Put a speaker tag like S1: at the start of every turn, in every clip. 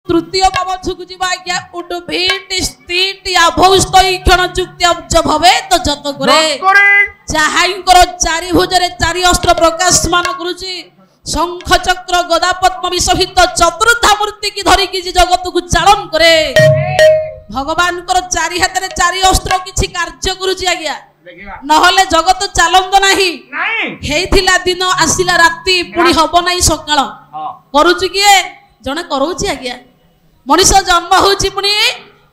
S1: तृतीय पाव छुकुची आज्ञा उडुभिट स्थित अभौस्तई क्षण चुक्ति अब्ज भवे तो जत करे जाहाइंकर चारि भुजरे चारि अस्त्र प्रकाशमान करुची शंख चक्र गदा पद्म सहित चतुर्था मूर्ति की धरिकी जगत को चालन करे भगवान चारि हाथ में चारि अस्त्र किछि कार्य करुची आज्ञा नहले जगत चालंद नाही हेइथिला दिन आसिला राति पुणी हबो नाही सकाळ करूची किए जने करूची आज्ञा मनीष जन्म होची पुणी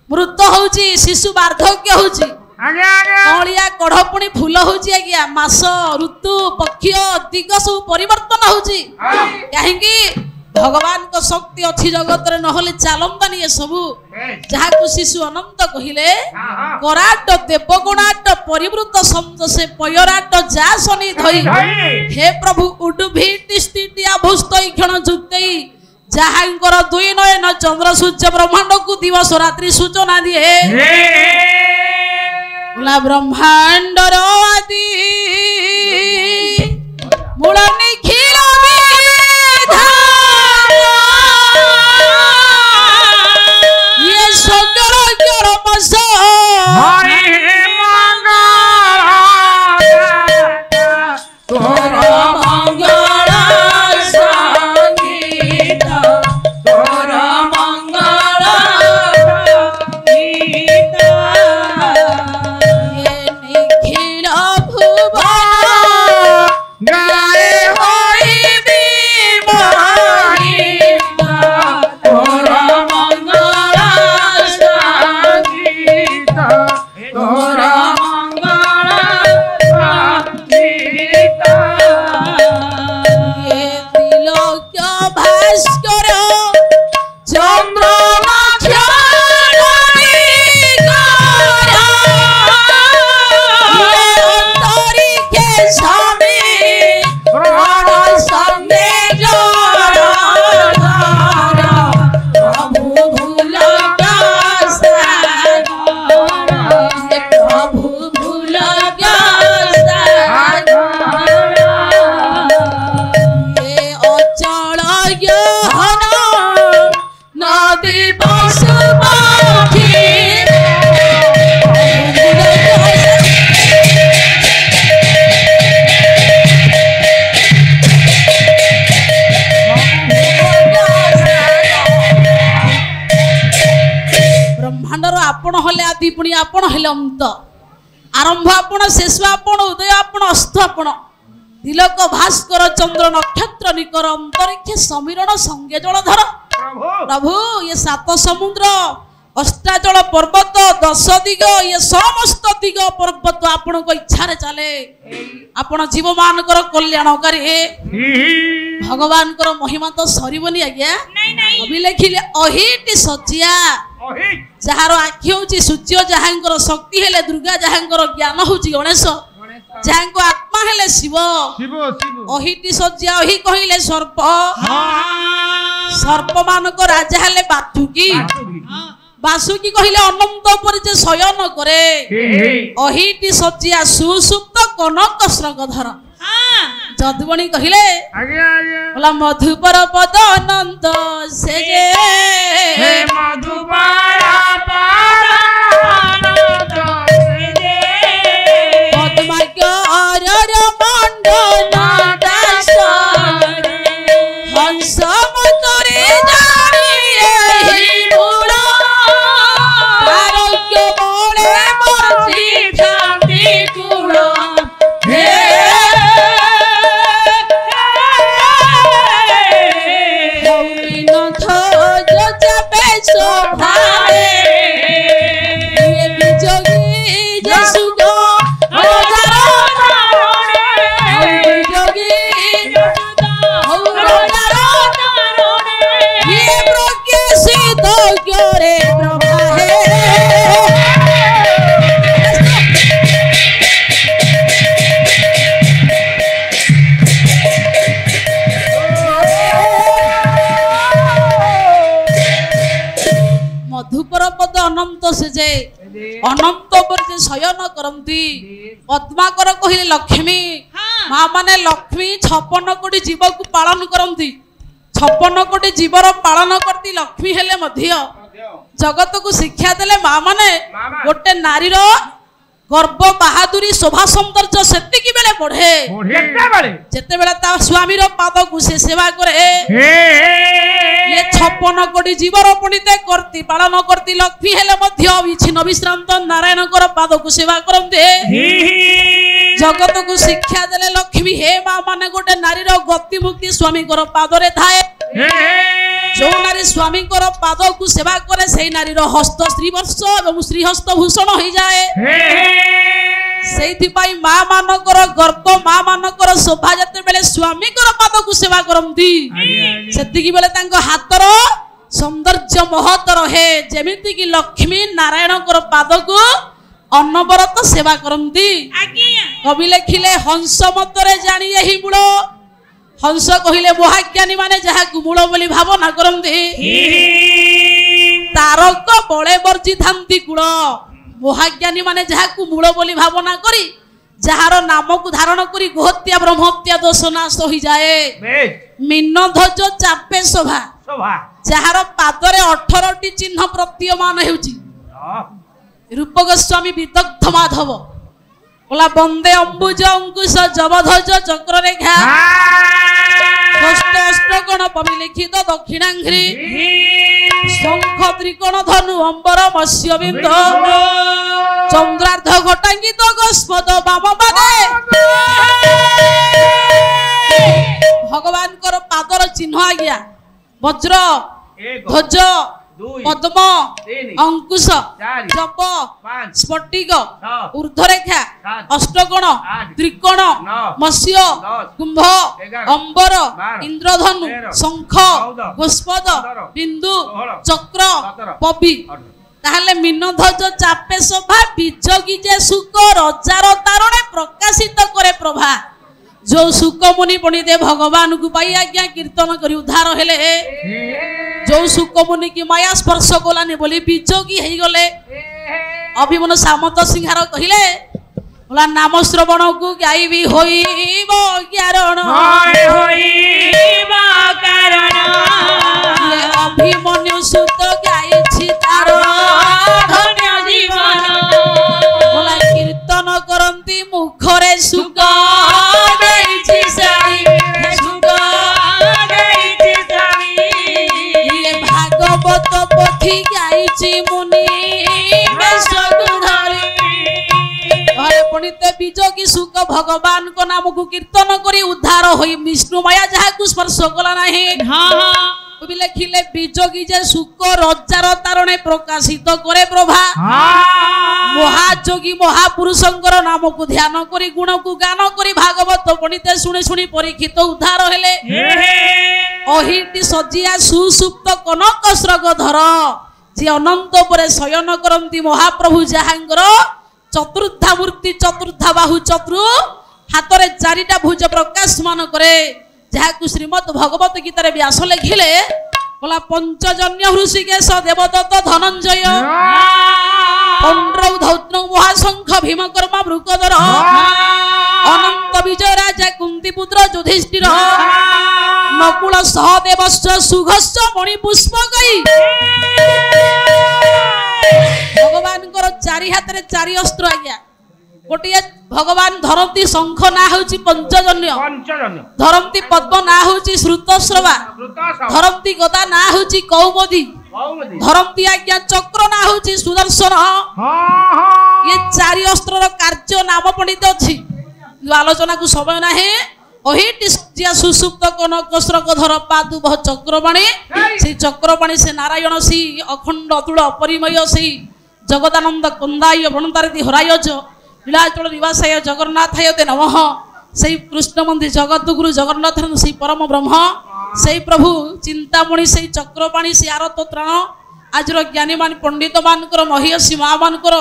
S1: मृत्यु होची शिशु वार्धक्य होची कलिया कढ़ पुणी फूल होची आज्ञा मास ऋतु पक्ष दिग सब परिवर्तन होची काहेकि भगवान को शक्ति अच्छी जगत रे नहले चालंदानी ये सबू जहा को शिशु अनंत कहिले कराट देवगुणाट परिवृत शब्द से पयराट जासनी धई हे प्रभु उडुभिट स्थिति अभुस्तई क्षण जुक्तई जहांकर दुई नयन चंद्र सूर्य ब्रह्मांड को दिवस रात्रि सूचना दिए ब्रह्मांडर आदि मूल निखिल आपण हेले अंत आरंभ आपण शेष आपण उदय आपण अस्त आपण तिलक भास्कर चंद्र नक्षत्र निकर अंतरिक्ष समीरण संगे जलधर प्रभु ये सात समुद्र अष्टाचल पर्वत दश दिग ये समस्त दिग पर्वत आपण को इच्छा रे चले आपण जीव मानकर कल्याणकारी भगवान कर महिमा तो सरीबनी आज्ञा कवि लिखिले अहिति सचिया जार आखि होची सूर्य जहांकर शक्ति हेले दुर्गा जहांकर ज्ञान होची गणेश जहांको आत्मा हेले शिव अहिति सज्जा अहि कहिले सर्प सर्प मानक राजा हेले बासुकी बासुकी कहिले अनंत पर जे शयन करे अहिति सज्जा सुसुप्त कनक श्रगधर जदुबणी कहिले बोला मधुपर पद अनंत से जे मधुपर पद अनंत से जे पद्माज्ञ अरर मंडन दास हंस मतरे जानी एहि मूल आरोग्य मोले बसी शांति कुल हे अनंत से जे अनंत पर जे शयन करंती पद्माकर कहिले लक्ष्मी माँ माने लक्ष्मी 56 कोटी जीव को पालन करंती 56 कोटी जीवर पालन करती लक्ष्मी हेले मध्य जगत को शिक्षा देले माँ माने गोटे नारीर गर्व बहादुरी शोभा सौंदर्य सेतिकी बेले बढ़े जेते बेले ता स्वामी रो पाद को से सेवा करे ये 56 कोटी जीवर पुणिते करती पालन करती लक्ष्मी हेले मध्य विच्छिन्न विश्रांत नारायण कर पाद को सेवा करते जगत को शिक्षा देले लक्ष्मी हे माँ माने गोटे नारीर गति मुक्ति स्वामी कर पादरे थाए जो नारी स्वामी कर पाद को सेवा करे से नारीर हस्त श्रीवर्ष एवं श्रीहस्त भूषण हो जाए से माँ मानकर गर्व माँ मानकर शोभा जते बेले स्वामी कर पाद को सेवा करती सेतिकी बेले तांको हातर सौंदर्य महत रहे जेमिति कि लक्ष्मी नारायण कर पाद को अनवरत सेवा करती कवि लिखिले हंस मतरे जानी यही मूल हंस कहिले महाज्ञानी माने जहा मूल बोली भावना करती तारक बड़े वर्जी थांती कूल महाज्ञानी माने जहा मूल बोली भावना करी जार नाम को धारण करी गोहत्या ब्रह्महत्या दोष नाश हो जाए मीन ध्वज चापे शोभा जार पादरे 18टी चिन्ह प्रतीयमान हेउची रूप गोस्वामी विदग्ध माधव बोला बंदे अंबुज अंकुश जबध्वज चक्र रेखा अष्टकोण पविलिखित दक्षिणांघ्रि शंख त्रिकोण धनु अंबर मत्स्य बिंद चंद्रार्ध घटांगित गोस्पद वाम पादे भगवान कर पादर चिन्ह आज्ञा वज्र ध्वज पद्म अंकुश जप स्फटिक ऊर्ध्वरेखा अष्टकोण त्रिकोण मत्स्य कुंभ अंबर इंद्रधनु शंख गोस्पद बिंदु चक्र पबी ताहले मीन ध्वज चापे शोभा बीजगी जे सुख रजार तारणे प्रकाशित करे प्रभा जो सुख मुनि पंडिते भगवान को पाई आज्ञा कीर्तन करी उद्धार हेले जो सुख मुनि की माया स्पर्श कलानी बोली बीजगी हो गले अभिमन्यु सामंत सिंहार कहले बोला नाम श्रवण को गायबी होइब कारण अभिमन्यु सुत गायछि तार धन्य जीवन बोला कीर्तन करंती मुखरे सुख गायछि साई सुख गायछि साई ये भागवत पोथी गायछि मुनि बेशक धरि हरे पंडित बीजगी सुख भगवान को नाम को कीर्तन करी उद्धार होई विष्णु माया जहा को स्पर्श कला नाही कवि लिखिले बीजगी जे सुख रजार तारणे प्रकाशित करे प्रभा महायोगी महापुरुषंकर नाम को ध्यान करी गुण को गान करी भागवत पंडित शुणी शुणी परीक्षित उद्धार हेले अहिटी सजिया सुसुप्त कनक स्रगधर जे अनंत परे शयन करंती महाप्रभु जहांगर चतुर्धा मूर्ति चतुर्धा बाहु चतुर हातरे चारिटा भुज प्रकाशमान करे जहाकु श्रीमद भगवत गीतारे व्यास लिखिले बोला पंचजन्य ऋषिकेश देवदत्त धनंजय पंड्रौ धौत्नौ महाशंख भीमकर्मा वृकधर अनंत विजय राजा कुंतीपुत्र युधिष्ठिर नकुल सहदेवश्च सुघश्च मणिपुष्पकै भगवान चारि हाथ रे चारि अस्त्र आज्ञा गोटे भगवान धरती शंख ना होची पंचजन्य धरती पद्म ना होची श्रुतश्रवा धरती गदा ना होची कौमुदी धरती आज्ञा चक्र ना होची सुदर्शन ये चारि अस्त्र रो कार्य नाम पंडित अछि आलोचना को समय ना है ओहिटी सुसुप्त कनक स्रगधर पादुभ चक्रपाणी से चक्रपाणी से नारायण से अखंड अतुल अपरिमय से जगदानंद कंदाय भणतारती हरायज लीलाचल निवासाय जगन्नाथाय ते नमः से कृष्ण मंदिर जगत गुरु जगन्नाथ से परम ब्रह्म से प्रभु चिंतामणि से चक्रपाणी से आरत त्राण आजर ज्ञानी मान पंडित मानकर महिषी माँ मानकर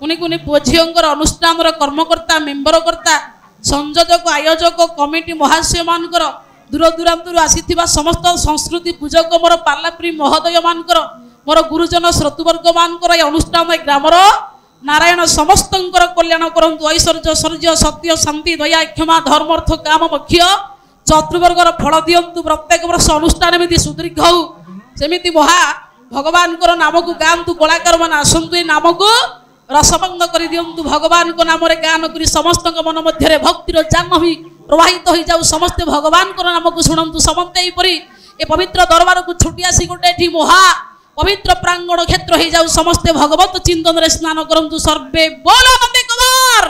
S1: कुनि कुनि पुझींकर अनुष्ठान कर्मकर्ता मेम्बर कर्ता संयोजक आयोजक कमिटी महाशय मानकर दूर दूरांतर आसीथिबा समस्त संस्कृति पूजक मोर पार्लाप्री महोदय मानकर मोर गुरुजन श्रोतुवर्ग मानकर ए अनुष्ठान ग्रामर नारायण समस्तंकर कल्याण करंतु ऐश्वर्य शौर्य सत्य शांति दया क्षमा धर्म अर्थ काम मोक्ष चतुर्वर्गर फल दियंतु प्रत्येक वर्ष अनुष्ठान एमती सुदीर्घ हो सेमिति महा भगवान को नाम को गाँतु कलाकार मान आसतु ए नाम को रसबंद कर दियंतु भगवान को नाम गान कर समस्त मन मध्य भक्तिर जाह्नवी प्रवाहित हो जाऊ समस्ते भगवान को नाम को शुणु समस्ते यहपरी ए पवित्र दरबार को छुटी आसी गोटे महा पवित्र प्रांगण क्षेत्र हो जाऊ समस्ते भगवत चिंतन रे स्नान करंतु सर्वे बोलो नंदी कुमार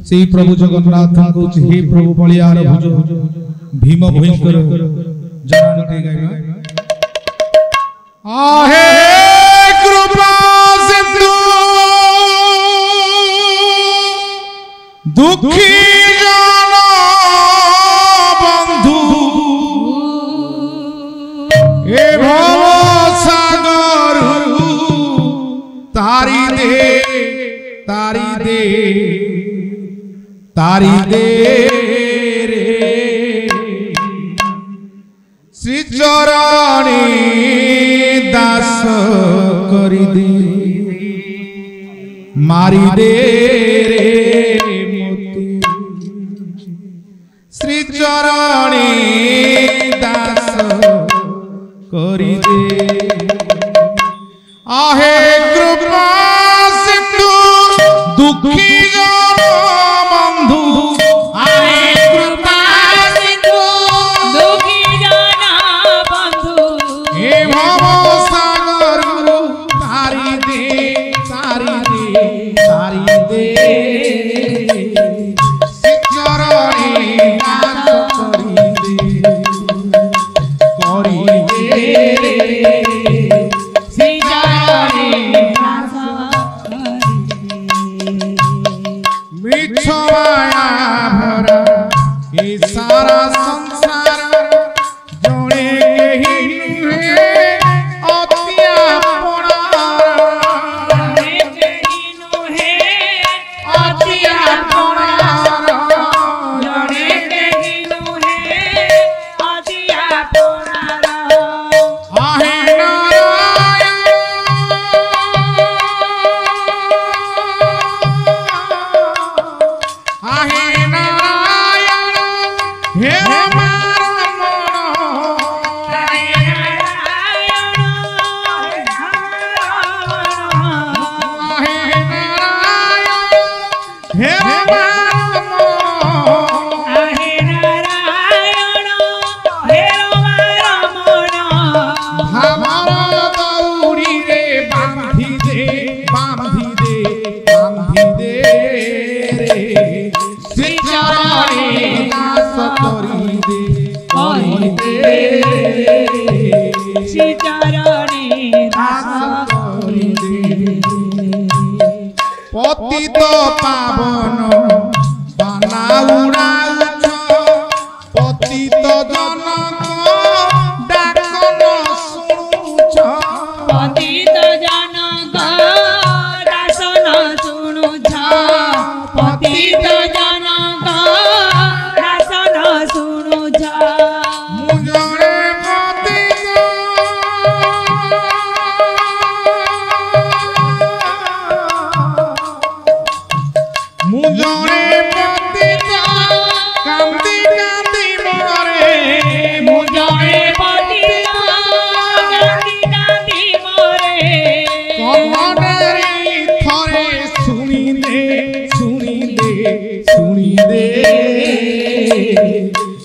S2: सेई प्रभु जगन्नाथ को हे प्रभु बलियार भुज भीम भयंकर जानते गाइबा आहे कृपा सिंधु दुखी जन बंधु हे भव सागर तारी दे रे श्री चरणी दास करी दे मारी दे रे मोती श्री चरणी दास करी दे आहे कृपा सिंधु दुखी जन बंधु आहे कृपा सिंधु दुखी जन बंधु हे भव सागर तारी दे चरणी दास करी दे माया भरा ये सारा संसार जोड़े ही नुहे अतिया पड़ा अतिया पड़ा जोड़े ही नुहे अतिया पड़ा आहे पतित पावन बाना उड़ाउछ पतित जनक डाकन सुनुछ पतित जनक दासन सुनुछ पतित जनक दासन सुनुछ मुजरे पतित मुजरे पतित कांदी कांदी मरे मुजरे पतित कांदी कांदी मरे कमरे थरे सुनी दे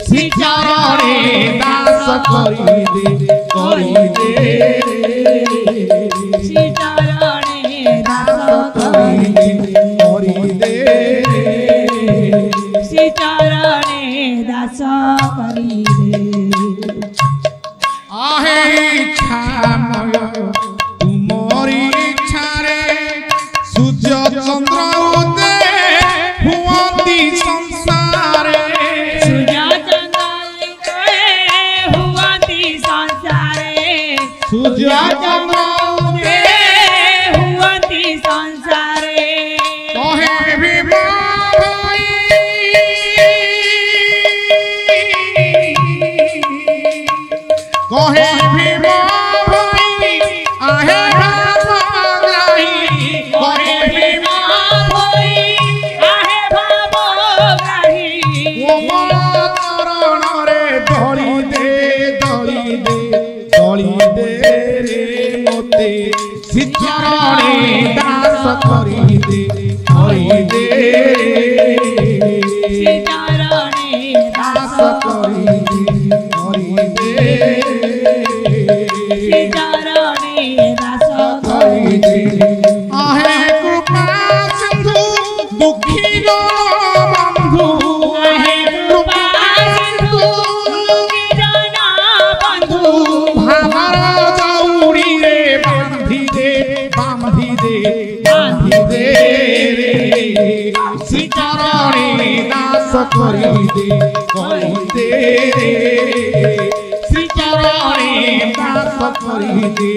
S2: सिचारे दास करी दे सिचारे दास करी दे सिचारे दास करी दे आहे इच्छामय तुमरी इच्छा रे सूर्य चंद्र उदय हुअती संसारे सूर्य चंद्र हुअती संसारे सूर्य चंद्र उदय हुअती संसारे करी दे दास करी दे आहे कृपा सिंधु दुखी गो बंधु आहे कृपा सिंधु दुखी जना बंधु भावर दौड़ी रे बांधी दे श्री चरणी दास करी दे श्री चरणी दास करी दे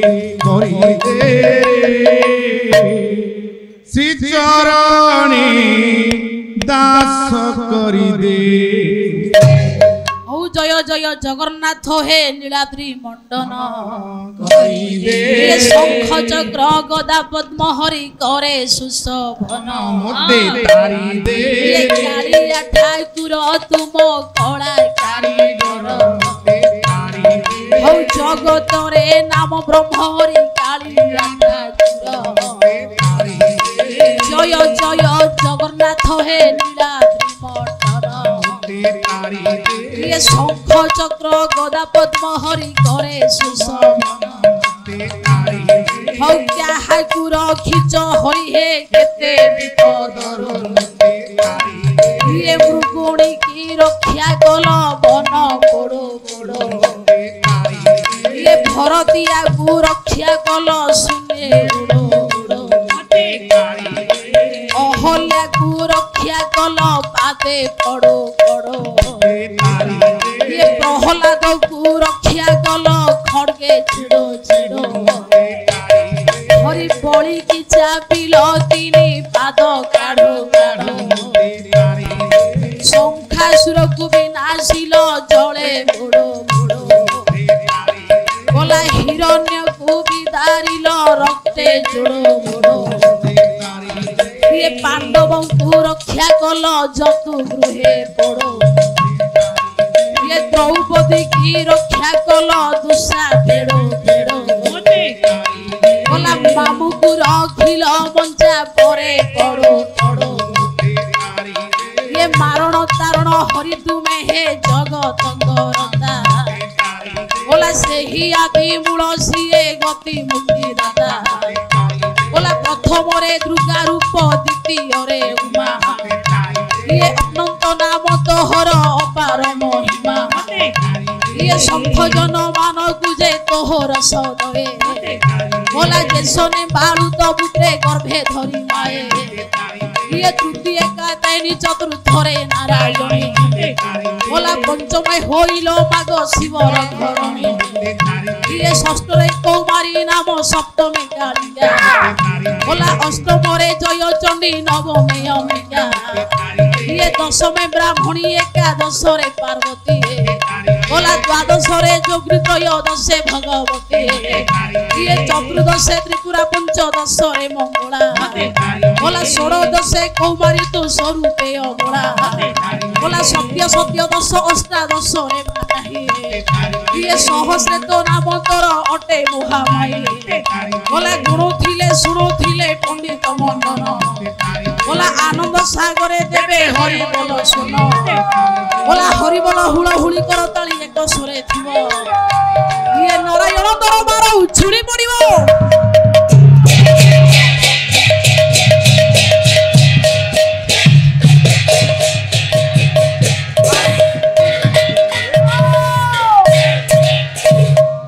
S2: श्री चरणी दास करी दे।
S1: जय जय जगन्नाथ हे नीलाद्रि मंडन शंख चक्र गदा पद्म हरि करे सुशोभन कालिया ठाकुर तुम कला कारीगर हौ जगत रे नाम ब्रह्म हरि कालिया ठाकुर जय जय जगन्नाथ हे नीलाद्रि मंडन ये शंख चक्र गदा पद्म हरि करे सुशोभन हौ क्या हाकुर खिच हरि हे केते विपदर ये मृगुणी की रक्षा कल बन बड़ो बड़ो ये भरतिया को रक्षा कल सुने उड़ो उड़ो अहल्या को रक्षा कल पाते पड़ो पड़ो ये प्रहलाद को रक्षा कल खड़गे छिड़ो छिड़ो हरि बलि की चापिल तीनी पाद काढ़ो काढ़ो शंखासुर को विनाशिल जले बुड़ो बुड़ो गला हिरण्य को विदारिल रक्ते जुड़ो बुड़ो ये पांडवों को रक्षा कल जतु गृहे पड़ो ये द्रौपदी की रक्षा कल दुषा पेड़ो पेड़ो गला मामू को रखिल मंचा परे पड़ो पड़ो ये मारण तारण हरि तुमे हे जगत करता गला से ही आदि मूल सीए गति मुक्ति दाता गला प्रथम रे दुर्गा रूप द्वितीय रे उमा ये अनंत नाम तोहर अपार महिमा ये शंख जन मान गुजे तोहर सदये बोला जेसने बालू तो पुत्रे गर्भे धरी माए ये तृतीय का तैनी चतुर्थ रे नारायणी बोला पंचमय होइलो माग शिवर घरणी ये षष्ठ रे कौमारी नाम सप्तमे कालिया बोला अष्टम रे जय चंडी नवमे अम्बिका ये दशमे ब्राह्मणी एकादश रे पार्वती बोला द्वादश रे जोगृत्रयोदशे भगवती ये चतुर्दशे त्रिपुरा पंचदश रे मंगला बोला षोडशे कौमारी तु स्वरूपे अबला बोला सत्य सत्य दश अष्टादश रे माताही ये सहस्रे तो नाम तोर अटे महामाई बोला गुण थिले सुनो थिले पंडित मंडन बोला आनंद सागरे देवे हरि बोल सुनो